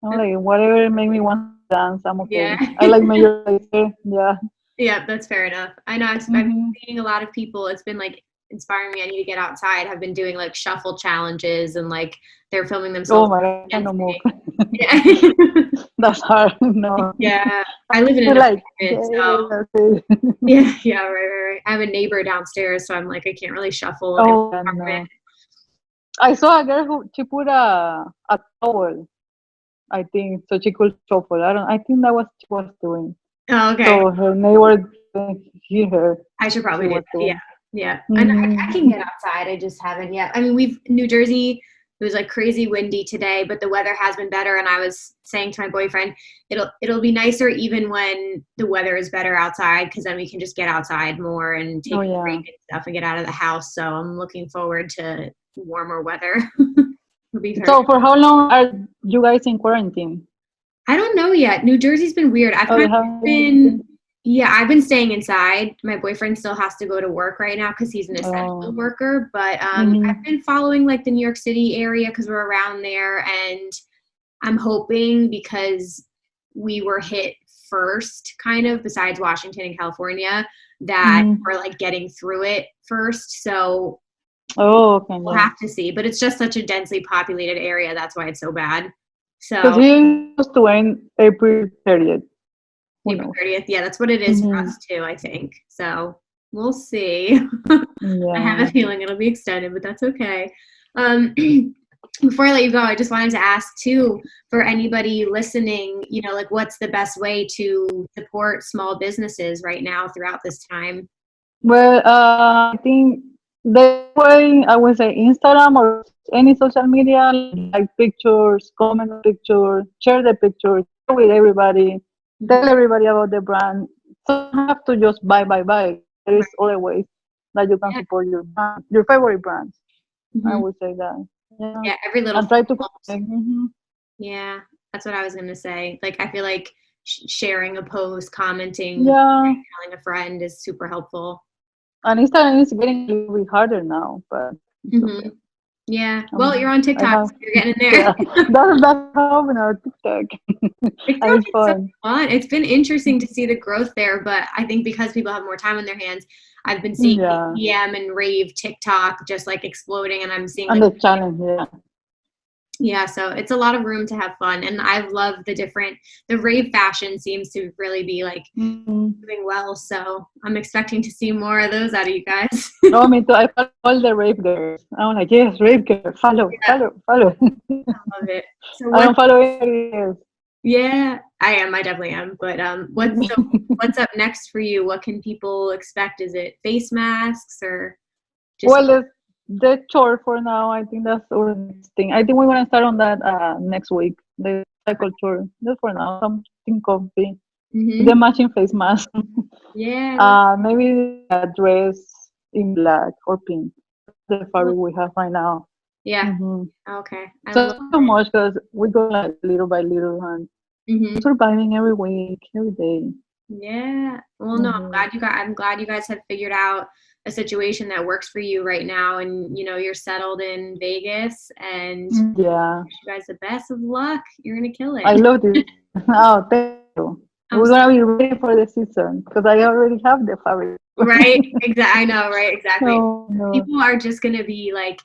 I'm like whatever make me want to dance. I'm okay. Yeah. I like Major Lazer. Yeah. Yeah, that's fair enough. I know I've been Mm-hmm. seeing a lot of people. It's been like inspiring me. I need to get outside. Have been doing like shuffle challenges and like they're filming Oh themselves my God, I cannot move. dancing. Yeah. That's hard. No. Yeah. I live in You're an like, apartment, yeah, so that's it. yeah, right. I have a neighbor downstairs, so I'm like I can't really shuffle in an Oh, apartment. no. I saw a girl who she put a towel, I think, so she could shuffle. I think that was she was doing. Oh, okay. So her neighbor didn't hear her. I should probably She do was that. Yeah. doing. Yeah. And I can Mm-hmm. get outside. I just haven't yet. I mean, New Jersey, it was like crazy windy today, but the weather has been better. And I was saying to my boyfriend, it'll be nicer even when the weather is better outside, because then we can just get outside more and take Oh a yeah. break and stuff and get out of the house. So I'm looking forward to warmer weather. It'll be very So for how long are you guys in quarantine? I don't know yet. New Jersey's been weird. I've Oh, kind you of haven't been, been. yeah, I've been staying inside. My boyfriend still has to go to work right now because he's an essential Oh. worker. But Mm-hmm. I've been following like the New York City area because we're around there. And I'm hoping, because we were hit first, kind of, besides Washington and California, that Mm-hmm. we're like getting through it first. So Oh, okay, we'll yeah. have to see. But it's just such a densely populated area. That's why it's so bad. Because So he supposed to end April 30th. Who April knows? 30th. Yeah, that's what it is for Mm-hmm. us too, I think. So we'll see. I have a Yeah. feeling it'll be extended, but that's okay. Um, before I let you go, I just wanted to ask too, for anybody listening, like what's the best way to support small businesses right now throughout this time? Well, I think the way I would say Instagram or any social media, like pictures, comment on pictures, share the pictures, share with everybody, Mhm. tell everybody about the brand. So you don't have to just buy. There is Right. other ways that you can Yeah. support your brand, your favorite brands. I Mhm. would say that. Yeah. Yeah, every little And thing try to helps. connect. Mm-hmm. Yeah, that's what I was gonna say. Like, I feel like sharing a post, commenting, Yeah. telling a friend is super helpful. And Instagram is getting a little bit harder now, but it's okay. Hmm. Yeah. Well, you're on I TikTok, have, so you're getting in yeah, there. that's how I'm on TikTok. And TikTok it's is so fun. fun. It's been interesting to see the growth there, but I think because people have more time on their hands, I've been seeing Yeah, EDM and rave TikTok just like exploding, and I'm seeing and like, the challenge, yeah. yeah, so it's a lot of room to have fun, and I've loved the rave fashion seems to really be like Mm-hmm. doing well, so I'm expecting to see more of those out of you guys. Oh, me too. I follow all the Rave girls. I'm like, yes, Rave girl, Yeah, follow. I love it. So I what? don't follow anybody else. Yeah, I am. I definitely am. But what's up next for you? What can people expect? Is it face masks or just Well, the chore for now. I think that's our next thing. I think we're gonna start on that next week. The cycle chore. Just for now, something comfy. hmm The matching face mask. yeah, Maybe a dress in black or pink. The well, fabric we have right now. yeah. Hmm. Okay, I So love not so much because we go like little by little and it. surviving every week, every day. Yeah. Well, no, Mm-hmm. I'm glad you guys have figured out a situation that works for you right now, and you're settled in Vegas, and Yeah, wish you guys the best of luck. You're gonna kill I it. love this. Oh, thank you. I'm We're so gonna be ready for the season because I already have the fabric. right. Exactly. I know. Right. Exactly. No, no. People are just gonna be like,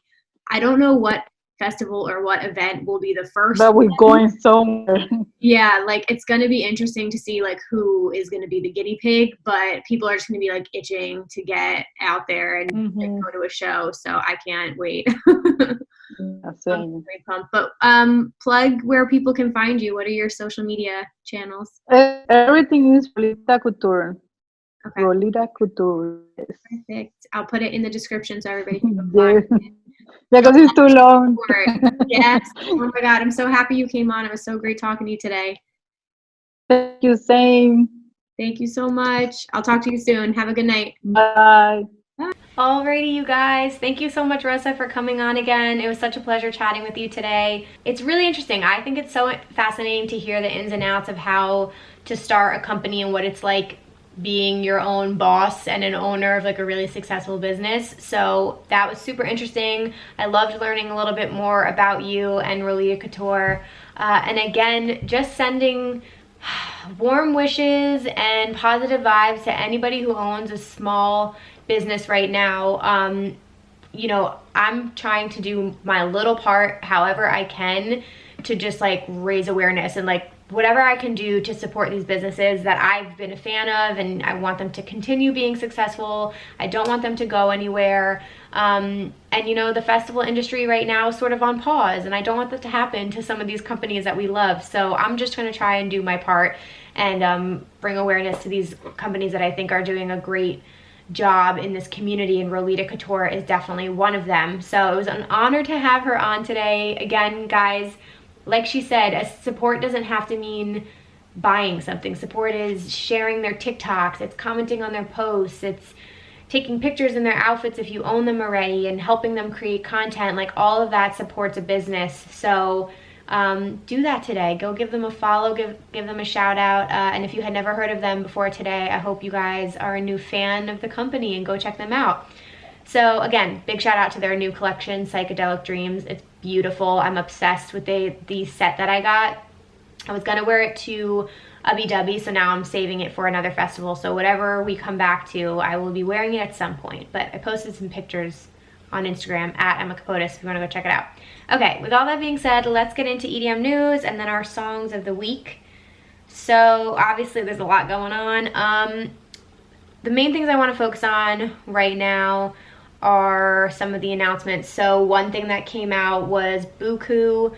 I don't know what festival or what event will be the first But we're one. going somewhere. Yeah, like it's gonna be interesting to see like who is gonna be the guinea pig, but people are just gonna be like itching to get out there and like, Mm-hmm. go to a show. So I can't wait. Yeah, I'm same. very pumped. But plug where people can find you. What are your social media channels? Everything is Lolita Couture. Okay, Lolita Couture. Yes. perfect. I'll put it in the description so everybody can go find Yes. it. Show Because it's too long. support. Yes. Oh my God, I'm so happy you came on. It was so great talking to you today. Thank you, same. Thank you so much. I'll talk to you soon. Have a good night. Bye. Alrighty, you guys. Thank you so much, Rosa, for coming on again. It was such a pleasure chatting with you today. It's really interesting. I think it's so fascinating to hear the ins and outs of how to start a company and what it's like being your own boss and an owner of like a really successful business. So that was super interesting. I loved learning a little bit more about you and Lolita Couture. And again, just sending warm wishes and positive vibes to anybody who owns a small business right now. You know, I'm trying to do my little part however I can to just like raise awareness and like whatever I can do to support these businesses that I've been a fan of, and I want them to continue being successful. I don't want them to go anywhere. And you know, the festival industry right now is sort of on pause, and I don't want that to happen to some of these companies that we love. So I'm just going to try and do my part and bring awareness to these companies that I think are doing a great job in this community, and Lolita Couture is definitely one of them. So it was an honor to have her on today. Again, guys, like she said, support doesn't have to mean buying something. Support is sharing their TikToks, it's commenting on their posts, it's taking pictures in their outfits if you own them already, and helping them create content. Like, all of that supports a business. So do that today. Go give them a follow, give them a shout out. And if you had never heard of them before today, I hope you guys are a new fan of the company and go check them out. So again, big shout out to their new collection, Psychedelic Dreams. It's beautiful. I'm obsessed with the set that I got. I was gonna wear it to Ubby Dubby, so now I'm saving it for another festival. So whatever we come back to, I will be wearing it at some point. But I posted some pictures on Instagram at Emma Kapotes if you wanna go check it out. Okay, with all that being said, let's get into EDM news and then our songs of the week. So obviously there's a lot going on. The main things I wanna focus on right now are some of the announcements. So one thing that came out was Buku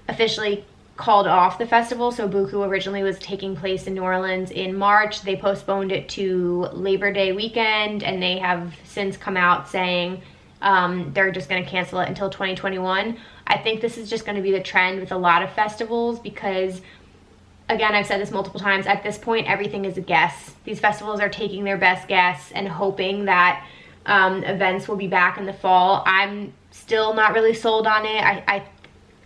officially called off the festival. So Buku originally was taking place in New Orleans in March. They postponed it to Labor Day weekend, and they have since come out saying they're just going to cancel it until 2021. I think this is just going to be the trend with a lot of festivals because, again, I've said this multiple times, at this point everything is a guess. These festivals are taking their best guess and hoping that events will be back in the fall. I'm still not really sold on it.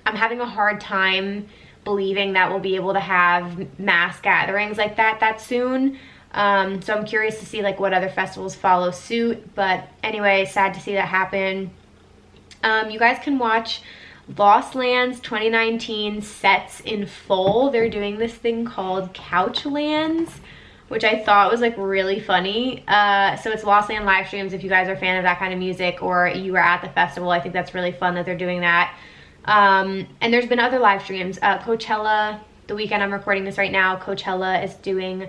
I'm having a hard time believing that we'll be able to have mass gatherings like that soon. So I'm curious to see like what other festivals follow suit. But anyway, sad to see that happen. You guys can watch Lost Lands 2019 sets in full. They're doing this thing called Couchlands, which I thought was like really funny. So it's Lost Land live streams if you guys are a fan of that kind of music or you were at the festival. I think that's really fun that they're doing that. And there's been other live streams. Coachella, the weekend I'm recording this right now, Coachella is doing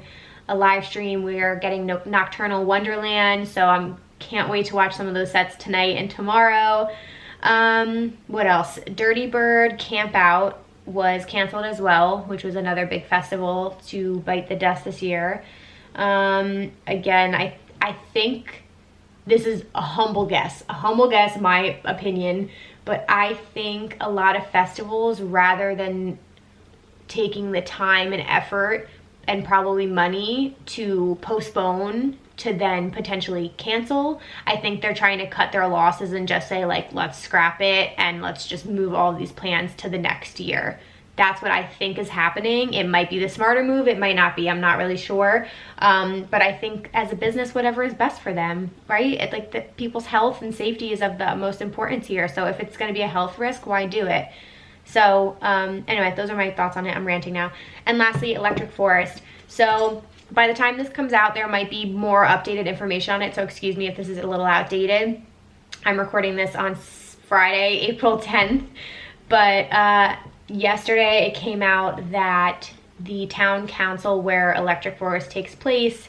a live stream. We're getting Nocturnal Wonderland, so I can't wait to watch some of those sets tonight and tomorrow. What else? Dirty Bird Camp Out was canceled as well, which was another big festival to bite the dust this year. Again, I think this is a humble guess, my opinion, but I think a lot of festivals, rather than taking the time and effort and probably money to postpone to then potentially cancel, I think they're trying to cut their losses and just say like, let's scrap it and let's just move all of these plans to the next year. That's what I think is happening. It might be the smarter move, it might not be, I'm not really sure. But I think as a business, whatever is best for them, right? Like the people's health and safety is of the most importance here. So if it's gonna be a health risk, why do it? So anyway, those are my thoughts on it. I'm ranting now. And lastly, Electric Forest. So by the time this comes out, there might be more updated information on it. So excuse me if this is a little outdated. I'm recording this on Friday, April 10th. But yesterday it came out that the town council where Electric Forest takes place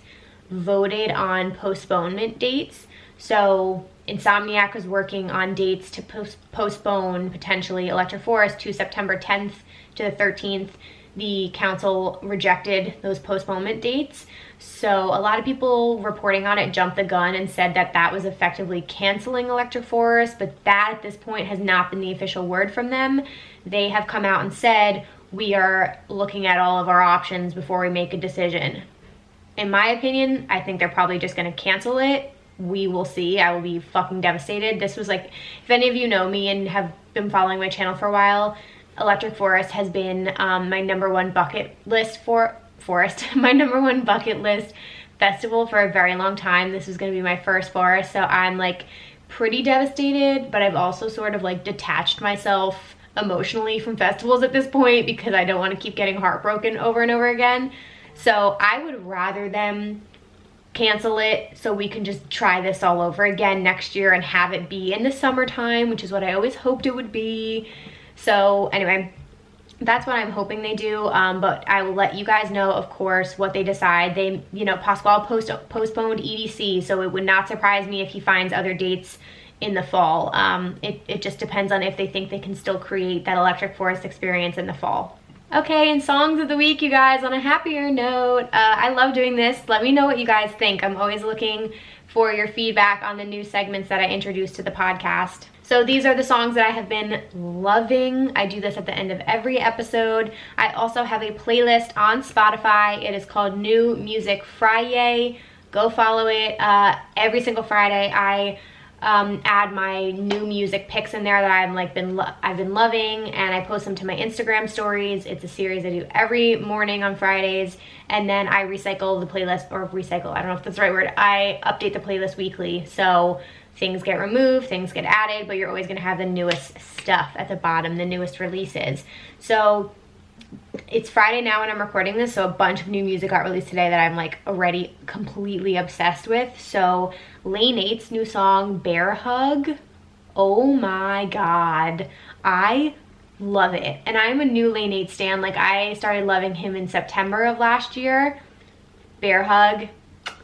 voted on postponement dates. So Insomniac was working on dates to postpone potentially Electric Forest to September 10th to the 13th. The council rejected those postponement dates. So a lot of people reporting on it jumped the gun and said that that was effectively canceling Electric Forest, but that at this point has not been the official word from them. They have come out and said, we are looking at all of our options before we make a decision. in my opinion, I think they're probably just gonna cancel it. We will see. I will be fucking devastated. This was like, if any of you know me and have been following my channel for a while, Electric Forest has been my #1 bucket list my #1 bucket list festival for a very long time. This was gonna be my first forest, so I'm like pretty devastated, but I've also sort of like detached myself emotionally from festivals at this point because I don't want to keep getting heartbroken over and over again. So I would rather them cancel it so we can just try this all over again next year and have it be in the summertime, which is what I always hoped it would be. So anyway, that's what I'm hoping they do, but I will let you guys know, of course, what they decide. They, you know, Pasquale postponed EDC, so it would not surprise me if he finds other dates in the fall. It just depends on if they think they can still create that Electric Forest experience in the fall. Okay, and songs of the week, you guys, on a happier note. I love doing this. Let me know what you guys think. I'm always looking for your feedback on the new segments that I introduced to the podcast. So these are the songs that I have been loving. I do this at the end of every episode. I also have a playlist on Spotify. It is called New Music Friday. Go follow it. Every single Friday, I add my new music picks in there that I've been loving, and I post them to my Instagram stories. It's a series I do every morning on Fridays, and then I recycle the playlist, or recycle, I don't know if that's the right word. I update the playlist weekly, so things get removed, things get added, but you're always gonna have the newest stuff at the bottom, the newest releases. So it's Friday now when I'm recording this, so a bunch of new music got released today that I'm like already completely obsessed with. So Lane 8's new song, Bear Hug. Oh my God. I love it. And I'm a new Lane 8 stan. Like, I started loving him in September of last year. Bear Hug,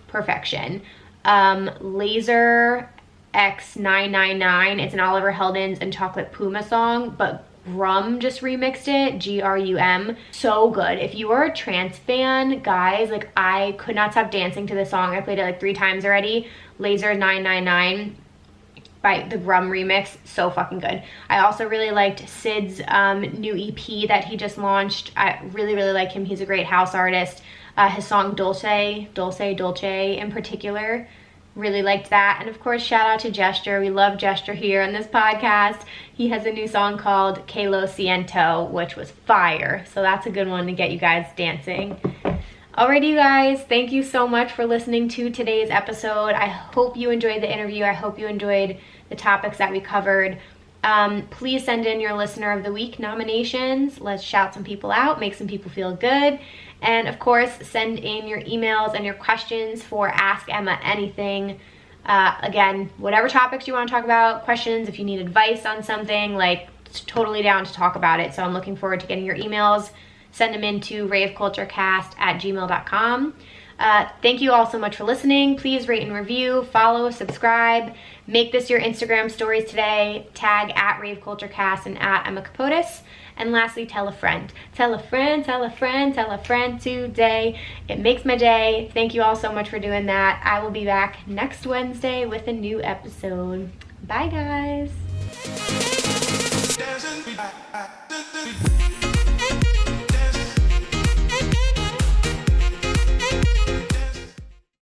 perfection. Laser X999. It's an Oliver Heldens and Chocolate Puma song, but Grum just remixed it, Grum. So good. If you are a trance fan, guys, like, I could not stop dancing to this song. I played it like 3 times already. Laser 999 by the Grum remix, so fucking good. I also really liked Sid's new EP that he just launched. I really like him. He's a great house artist. His song Dolce in particular, really liked that. And of course, shout out to Gesture. We love Gesture here on this podcast. He has a new song called Que Lo Siento, which was fire. So that's a good one to get you guys dancing. Alrighty, you guys, thank you so much for listening to today's episode. I hope you enjoyed the interview. I hope you enjoyed the topics that we covered. Please send in your Listener of the Week nominations. Let's shout some people out, make some people feel good. And of course, send in your emails and your questions for Ask Emma Anything. Again, whatever topics you want to talk about, questions, if you need advice on something, like, totally down to talk about it. So I'm looking forward to getting your emails. Send them in to raveculturecast@gmail.com. Thank you all so much for listening. Please rate and review, follow, subscribe. Make this your Instagram stories today. Tag @raveculturecast and @Emma Kapotes. And lastly, tell a friend. Tell a friend, tell a friend, tell a friend today. It makes my day. Thank you all so much for doing that. I will be back next Wednesday with a new episode. Bye, guys.